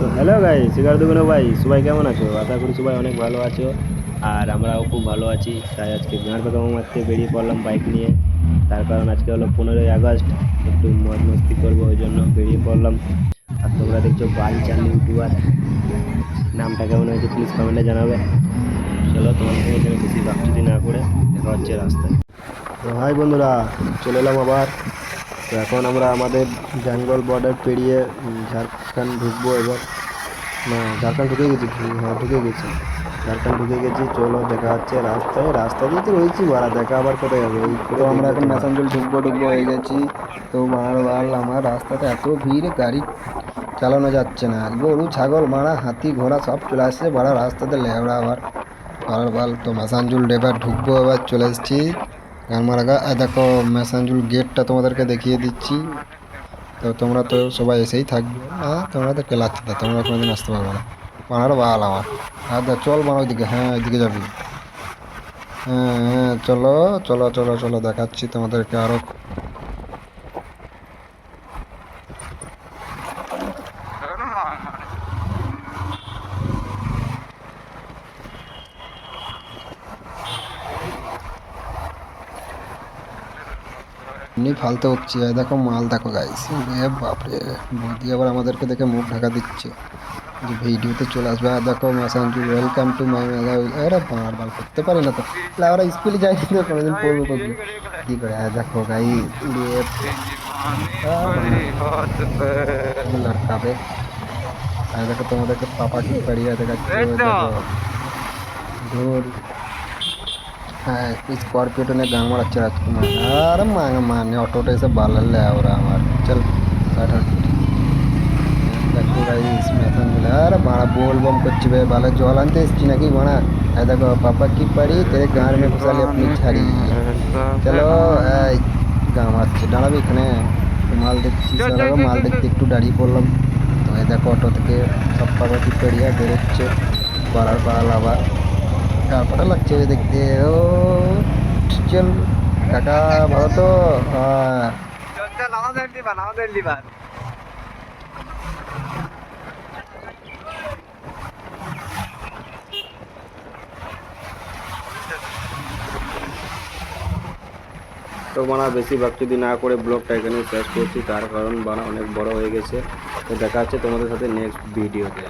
তো হ্যালো ভাই, শিকার দুগুনো ভাই, সবাই কেমন আছো? আশা করি সবাই অনেক ভালো আছো। আর আমরাও খুব ভালো আছি। তাই আজকে গাঁড় পাকা মারতে বেরিয়ে পড়লাম বাইক নিয়ে। তার কারণ আজকে হলো 15ই আগস্ট, একটু মজ মস্তি করবো, ওই জন্য বেরিয়ে পড়লাম। আর তোমরা দেখছো বাল চাল ইউটিউবার, নামটা কেমন হয়েছে প্লিজ কমেন্টে জানাবে। চলো তোমাদের সঙ্গে এখানে বেশি বাকচুতি না করে দেখা হচ্ছে রাস্তায়। তো হাই বন্ধুরা, চলে এলাম আবার। তো এখন আমরা আমাদের জঙ্গল বর্ডার পেরিয়ে ঝাড়খণ্ড ঢুকবো এবার। না, ঝাড়খণ্ড ঢুকে গেছি। হ্যাঁ, ঢুকে গেছি। ঝাড়খণ্ড ঢুকে গেছি। চলো দেখা হচ্ছে রাস্তায়। রাস্তা দিয়ে তো রয়েছি, বাড়া দেখা আবার কোথায় হবে এই তো করে আমরা দেখবে এখন তোমরা। ম্যাসাঞ্জল ঢুকবো ঢুকবো হয়ে গেছি। তো মারার বাল আমার রাস্তাতে এত ভিড়, গাড়ি চালানো যাচ্ছে না। গরু ছাগল মারা হাতি ঘোড়া সব চলে আসছে বাড়া রাস্তাতে লেবড়া আবার মারার বাল। তো ম্যাসাঞ্জল এবার ঢুকবো, এবার চলে এসেছি গানমারাগা। দেখো ম্যাসাঞ্জুল গেটটা তোমাদেরকে দেখিয়ে দিচ্ছি। তো তোমরা তো সবাই এসেই থাকবে না, তোমরা তো কেলাচ্ছি না, তোমরা কোনোদিন আসতে পারবে না মারার বাল আমার। চল মারা ওইদিকে, হ্যাঁ ওইদিকে যাবি। হ্যাঁ হ্যাঁ, চলো চলো চলো চলো, দেখাচ্ছি তোমাদেরকে আরো। এমনি ফালতে হচ্ছে, দেখো মাল দেখো গাইস, বাপরে। বৌদি আবার আমাদেরকে দেখে মুখ ঢাকা দিচ্ছে যে ভিডিওতে চলে আসবে। আর দেখো মাসাঞ্জুল ওয়েলকাম টু মাই মেলা। আরে বার বার করতে পারি না তো, তাহলে আমরা স্কুলে যাইনি তো কোনোদিন পড়বো করবো কি করে। আর দেখো গাইস উড়িয়ে লটকাবে। আর দেখো তোমাদেরকে পাপা কি পাড়িয়ে দেখাচ্ছে, ওই দেখো ধুর। হ্যাঁ, স্করপিওটা নিয়ে গান মারাচ্ছে রাজকুমার। আরে মানে অটোটা এসে বালালে ওরা আমার। চল ষাট হাট। দেখো গাইস ম্যাথন বলে আরে বাড়া बोल बम করছি বে, বালে জল আনতে এসছি নাকি বাড়া। এই দেখো পাপা কি পারি তেরে গান মে ঘুসালে আপনি ঝাড়ি। চলো এই গান মারছে, দাঁড়াবি এখানে। মাল দেখছি সারা মাল দেখতে একটু দাঁড়িয়ে পড়লাম। তো এই দেখো অটো থেকে সব পাপা কি পেরিয়ে বেরোচ্ছে বাড়ার বাল আবার। তারপরে লাগছে দেখতে। ও চল কাকা, ভালো তো? হ্যাঁ। তো বানা বেশি বাকচুতি না করে ব্লগটা এখানে শেষ করছি, তার কারণ বানা অনেক বড় হয়ে গেছে। তো দেখা হচ্ছে তোমাদের সাথে নেক্সট ভিডিওতে।